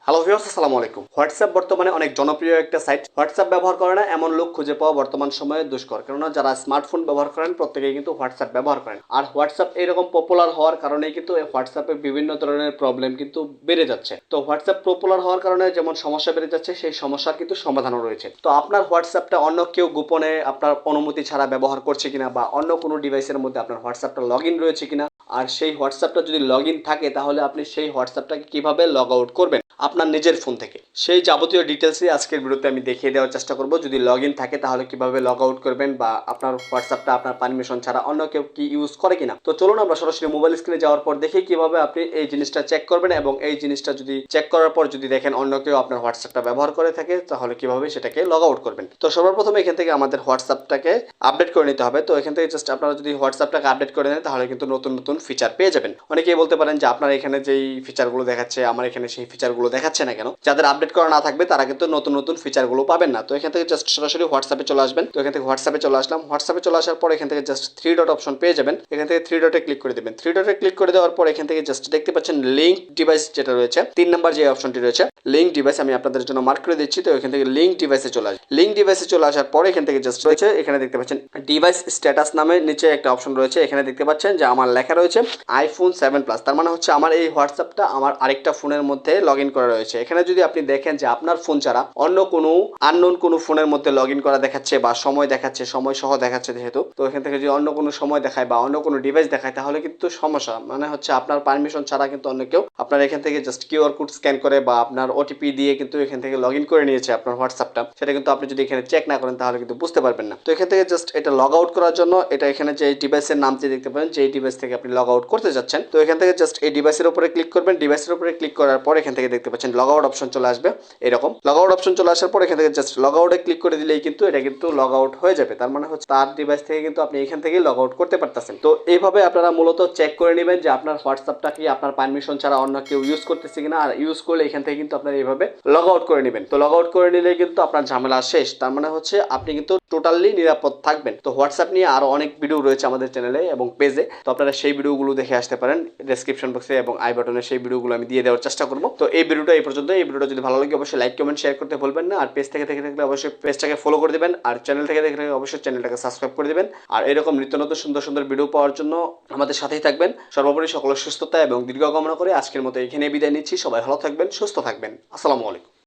Hello viewers, আসসালামু আলাইকুম। WhatsApp বর্তমানে অনেক জনপ্রিয় একটা সাইট। হোয়াটসঅ্যাপ ব্যবহার করে না এমন লোক খুঁজে পাওয়া বর্তমান সময়ে দুষ্কর, কেননা যারা স্মার্টফোন ব্যবহার করেন প্রত্যেকেই কিন্তু হোয়াটসঅ্যাপ ব্যবহার করেন। আর হোয়াটসঅ্যাপ এরকম পপুলার হওয়ার কারণেই কিন্তু এই হোয়াটসঅ্যাপে বিভিন্ন ধরনের প্রবলেম কিন্তু বেড়ে যাচ্ছে। তো হোয়াটসঅ্যাপ পপুলার হওয়ার কারণে যেমন সমস্যা বেড়ে যাচ্ছে, সেই সমস্যার কিন্তু সমাধানও রয়েছে। তো আপনার হোয়াটসঅ্যাপটা অন্য কেউ গোপনে আপনার অনুমতি ছাড়া ব্যবহার করছে কিনা, বা অন্য কোনো ডিভাইসের মধ্যে আপনার হোয়াটসঅ্যাপটা লগ ইন রয়েছে কিনা, আর সেই হোয়াটসঅ্যাপটা যদি লগ ইন থাকে তাহলে আপনি সেই হোয়াটসঅ্যাপটাকে কিভাবে লগ আউট করবেন আপনার নিজের ফোন থেকে, সেই যাবতীয় ডিটেলসই আজকের ভিডিওতে আমি দেখিয়ে দেওয়ার চেষ্টা করব। যদি লগ ইন থাকে তাহলে কিভাবে লগ আউট করবেন, বা আপনার হোয়াটসঅ্যাপটা আপনার পারমিশন ছাড়া অন্য কেউ কি ইউজ করে কিনা। তো চলুন আমরা সরাসরি মোবাইল স্ক্রিনে যাওয়ার পর দেখি কিভাবে আপনি এই জিনিসটা চেক করবেন, এবং এই জিনিসটা যদি চেক করার পর যদি দেখেন অন্য কেউ আপনার হোয়াটসঅ্যাপটা ব্যবহার করে থাকে তাহলে কিভাবে সেটাকে লগ আউট করবেন। তো সর্বপ্রথমে এখান থেকে আমাদের হোয়াটসঅ্যাপটাকে আপডেট করে নিতে হবে। তো এখান থেকে জাস্ট আপনারা যদি হোয়াটসঅ্যাপটাকে আপডেট করে নেন তাহলে কিন্তু নতুন নতুন ফিচার পেয়ে যাবেন। অনেকেই বলতে পারেন যে আপনার এখানে যেই ফিচারগুলো দেখাচ্ছে আমার এখানে সেই ফিচারগুলো দেখাচ্ছে না কেন। যাদের আপডেট করা না থাকবে তারা কিন্তু নতুন নতুন ফিচারগুলো পাবেন না। তো এখান থেকে জাস্ট সরাসরি হোয়াটসঅ্যাপে চলে আসবেন। তো এখান থেকে হোয়াটসঅ্যাপে চলে আসলাম। হোয়াটসঅ্যাপে চলে আসার পর এখান থেকে জাস্ট থ্রি ডট অপশন পেয়ে যাবেন। এখান থেকে থ্রি ডটে ক্লিক করে দেবেন। থ্রি ডটে ক্লিক করে দেওয়ার পর এখান থেকে জাস্ট দেখতে পাচ্ছেন লিঙ্ক ডিভাইস যেটা রয়েছে, 3 নাম্বার যে অপশনটি রয়েছে লিঙ্ক ডিভাইস, আমি আপনাদের জন্য মার্ক করে দিচ্ছি। তো এখান থেকে লিঙ্ক ডিভাইসে চলে আসবে। লিঙ্ক ডিভাইসে চলে আসার পর এখান থেকে জাস্ট রয়েছে, এখানে দেখতে পাচ্ছেন ডিভাইস স্ট্যাটাস নামে নিচে একটা অপশন রয়েছে। এখানে দেখতে পাচ্ছেন যে আমার লেখা রয়েছে আইফোন 7 প্লাস। তার মানে হচ্ছে আমার এই হোয়াটসঅ্যাপটা আমার আরেকটা ফোনের মধ্যে লগ ইন করা রয়েছে। এখানে যদি আপনি দেখেন যে আপনার ফোন ছাড়া অন্য কোনো আননোন কোনো ফোনের মধ্যে লগ ইন করা দেখাচ্ছে, বা সময় দেখাচ্ছে, সময় সহ দেখাচ্ছে যেহেতু, তো এখান থেকে যদি অন্য কোনো সময় দেখায় বা অন্য কোনো ডিভাইস দেখায় তাহলে কিন্তু সমস্যা। মানে হচ্ছে আপনার পারমিশন ছাড়া কিন্তু অন্য কেউ আপনার এখান থেকে জাস্ট কিউআর কোড স্ক্যান করে বা আপনার ওটিপি দিয়ে কিন্তু এখান থেকে লগ ইন করে নিয়েছে আপনার হোয়াটসঅ্যাপটা। সেটা কিন্তু আপনি যদি এখানে চেক না করেন তাহলে কিন্তু বুঝতে পারবেন না। তো এখান থেকে জাস্ট এটা লগ আউট করার জন্য এটা এখানে যে ডিভাইসের নামটি দেখতে পাবেন, যে ডিভাইস থেকে আপনি লগ আউট করতে যাচ্ছেন, তো এখান থেকে জাস্ট এই ডিভাইসের উপরে ক্লিক করবেন। ডিভাইসের উপরে ক্লিক করার পর এখান থেকে দেখতে পাচ্ছেন লগ আউট অপশন চলে আসবে। এরকম লগ আউট অপশন চলে আসার পর এখান থেকে জাস্ট লগ আউটে ক্লিক করে দিলেই কিন্তু এটা কিন্তু লগ আউট হয়ে যাবে। তার মানে হচ্ছে তার ডিভাইস থেকে কিন্তু আপনি এখান থেকে লগ আউট করতে পারতেছেন। তো এইভাবে আপনারা মূলত চেক করে নেবেন যে আপনার হোয়াটসঅ্যাপটা কি আপনার পারমিশন ছাড়া অন্য কেউ ইউজ করতেছে কিনা, আর ইউজ করলে এখান থেকে কিন্তু আপনারা এইভাবে লগ আউট করে নেবেন। তো লগ আউট করে নিলে কিন্তু আপনার ঝামেলা শেষ। তার মানে হচ্ছে আপনি কিন্তু টোটালি নিরাপদ থাকবেন। তো হোয়াটসঅ্যাপ নিয়ে আরো অনেক ভিডিও রয়েছে আমাদের চ্যানেলে এবং পেজে, তো আপনারা সেই ভিডিওগুলো দেখে আসতে পারেন। ডেসক্রিপশন বক্সে এবং আই বাটনে সেই ভিডিওগুলো আমি দিয়ে দেওয়ার চেষ্টা করবো। তো এই ভিডিওটা এই পর্যন্ত। এই ভিডিওটা যদি ভালো লাগে অবশ্যই লাইক কমেন্ট শেয়ার করতে ভুলবেন না। আর পেজ থেকে দেখে থাকলে অবশ্যই পেজটাকে ফলো করে দিবেন, আর চ্যানেল থেকে দেখে থাকলে অবশ্যই চ্যানেলটাকে সাবস্ক্রাইব করে দিবেন। আর এরকম নিত্য নতুন সুন্দর সুন্দর ভিডিও পাওয়ার জন্য আমাদের সাথেই থাকবেন। সর্বোপরি সকলের সুস্থতা এবং দীর্ঘ কামনা করে আজকের মতো এখানে বিদায় নিচ্ছি। সবাই ভালো থাকবেন, সুস্থ থাকবেন। আসসালামু আলাইকুম।